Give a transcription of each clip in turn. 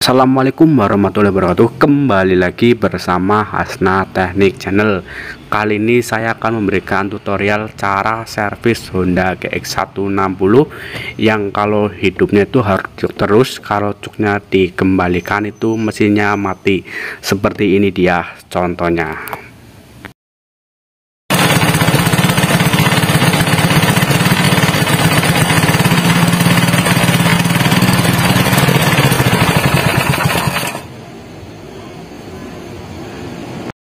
Assalamualaikum warahmatullahi wabarakatuh. Kembali lagi bersama Hasna Teknik Channel. Kali ini saya akan memberikan tutorial cara servis Honda GX160 yang kalau hidupnya itu harus cuk terus, kalau cuknya dikembalikan itu mesinnya mati. Seperti ini dia contohnya.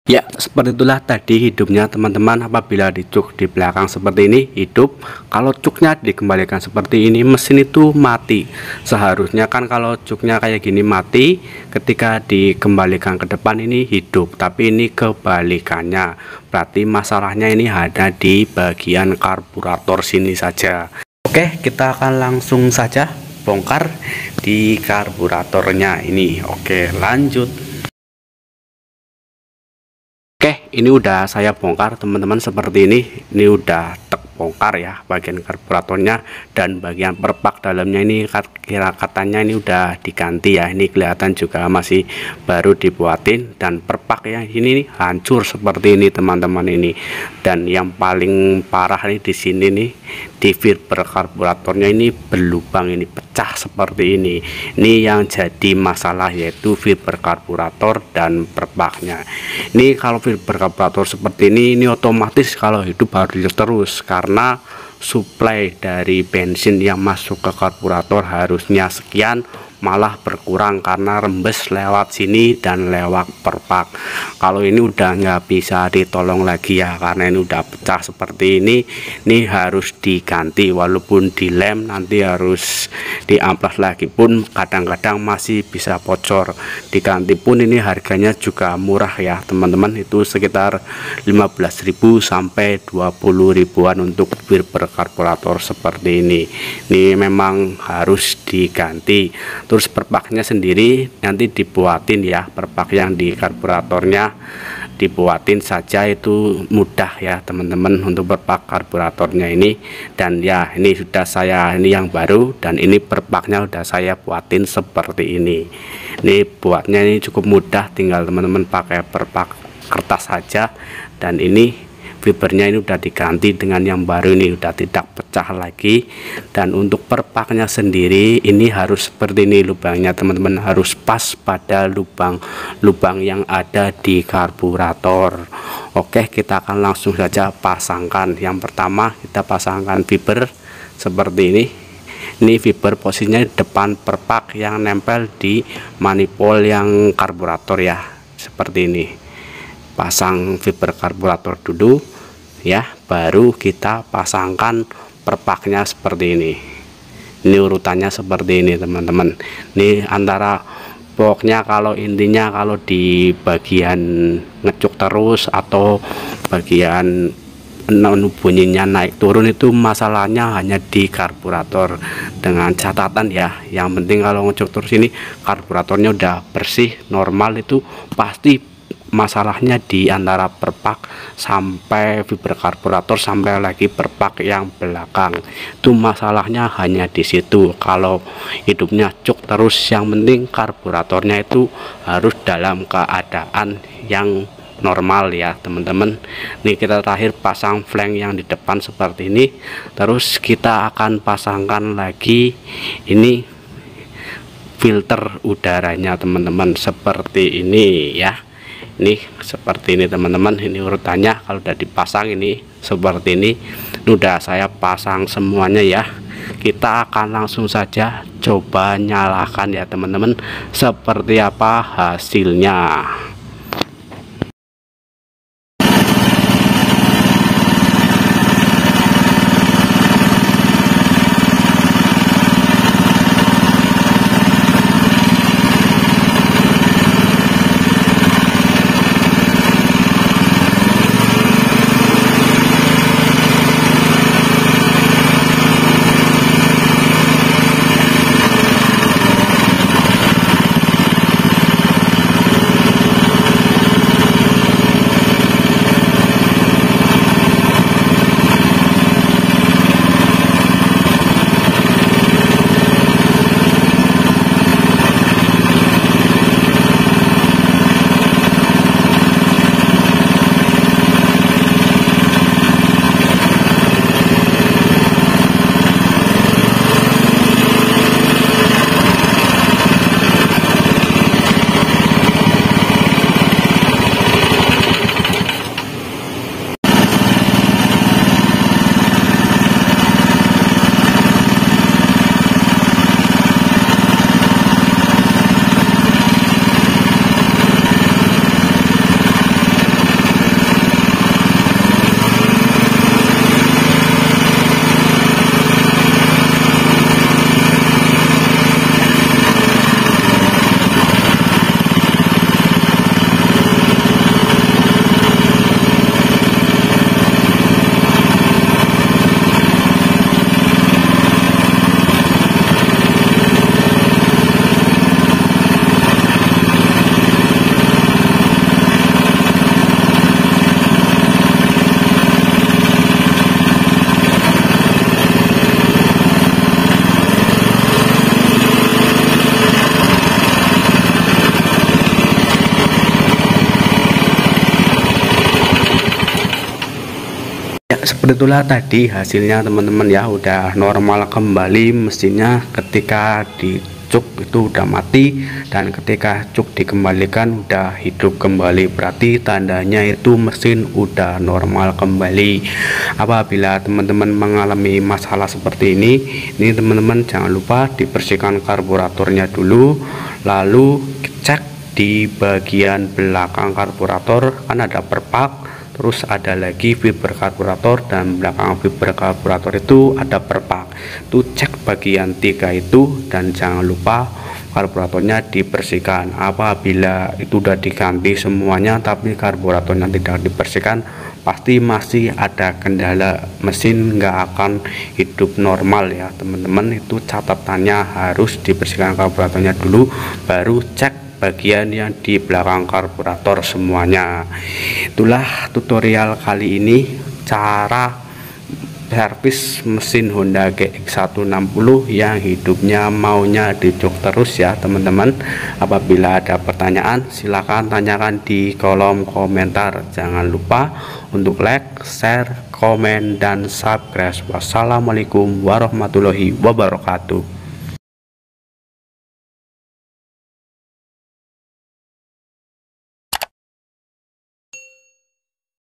Ya, seperti itulah tadi hidupnya teman-teman. Apabila dicuk di belakang seperti ini hidup, kalau cuknya dikembalikan seperti ini mesin itu mati. Seharusnya kan kalau cuknya kayak gini mati, ketika dikembalikan ke depan ini hidup, tapi ini kebalikannya. Berarti masalahnya ini ada di bagian karburator sini saja. Oke, kita akan langsung saja bongkar di karburatornya ini. Oke, lanjut. Oke, ini udah saya bongkar teman-teman seperti ini. Ini udah terbongkar ya bagian karburatornya, dan bagian perpak dalamnya ini kira katanya ini udah diganti ya. Ini kelihatan juga masih baru dibuatin, dan perpak ya ini nih, hancur seperti ini teman-teman ini. Dan yang paling parah nih di sini nih, di fiber karburatornya ini berlubang, ini pecah seperti ini. Ini yang jadi masalah, yaitu fiber karburator dan perpaknya. Ini kalau fiber karburator seperti ini otomatis kalau hidup harus terus, karena suplai dari bensin yang masuk ke karburator harusnya sekian, malah berkurang karena rembes lewat sini dan lewat perpak. Kalau ini udah nggak bisa ditolong lagi ya, karena ini udah pecah seperti ini harus diganti. Walaupun dilem nanti harus diamplas lagi pun kadang-kadang masih bisa bocor. Diganti pun ini harganya juga murah ya teman-teman, itu sekitar 15.000 sampai 20 ribuan untuk fiber karburator seperti ini. Ini memang harus diganti. Terus perpaknya sendiri nanti dibuatin ya, perpak yang di karburatornya dibuatin saja, itu mudah ya teman-teman untuk perpak karburatornya ini. Dan ya ini sudah saya, ini yang baru, dan ini perpaknya udah saya buatin seperti ini. Ini buatnya ini cukup mudah, tinggal teman-teman pakai perpak kertas saja, dan ini fibernya ini udah diganti dengan yang baru, ini udah tidak pecah lagi. Dan untuk perpaknya sendiri ini harus seperti ini lubangnya teman-teman, harus pas pada lubang yang ada di karburator. Oke, kita akan langsung saja pasangkan. Yang pertama kita pasangkan fiber seperti ini. Ini fiber posisinya depan perpak yang nempel di manifold yang karburator ya, seperti ini. Pasang fiber karburator dulu ya, baru kita pasangkan perpaknya seperti ini. Ini urutannya seperti ini teman-teman. Ini antara pokoknya kalau intinya kalau di bagian ngecuk terus atau bagian bunyinya naik turun itu masalahnya hanya di karburator. Dengan catatan ya, yang penting kalau ngecuk terus ini karburatornya udah bersih normal, itu pasti masalahnya di antara perpak sampai fiber karburator sampai lagi perpak yang belakang. Itu masalahnya hanya di situ. Kalau hidupnya cuk terus, yang penting karburatornya itu harus dalam keadaan yang normal ya teman-teman. Nih kita terakhir pasang flank yang di depan seperti ini. Terus kita akan pasangkan lagi ini filter udaranya teman-teman, seperti ini ya. Ini seperti ini teman-teman, ini urutannya kalau udah dipasang ini seperti ini. Udah saya pasang semuanya ya. Kita akan langsung saja coba nyalakan ya teman-teman, seperti apa hasilnya. Itulah tadi hasilnya teman-teman ya, udah normal kembali mesinnya. Ketika dicuk itu udah mati, dan ketika cuk dikembalikan udah hidup kembali, berarti tandanya itu mesin udah normal kembali. Apabila teman-teman mengalami masalah seperti ini teman-teman jangan lupa dibersihkan karburatornya dulu, lalu cek di bagian belakang karburator kan ada perpak, terus ada lagi fiber karburator, dan belakang fiber karburator itu ada perpak. Itu cek bagian 3 itu, dan jangan lupa karburatornya dibersihkan. Apabila itu udah diganti semuanya tapi karburatornya tidak dibersihkan, pasti masih ada kendala, mesin nggak akan hidup normal ya teman-teman. Itu catatannya harus dibersihkan karburatornya dulu, baru cek bagian yang di belakang karburator semuanya. Itulah tutorial kali ini, cara servis mesin Honda GX160 yang hidupnya maunya dicuk terus ya teman-teman. Apabila ada pertanyaan silahkan tanyakan di kolom komentar. Jangan lupa untuk like, share, komen, dan subscribe. Wassalamualaikum warahmatullahi wabarakatuh.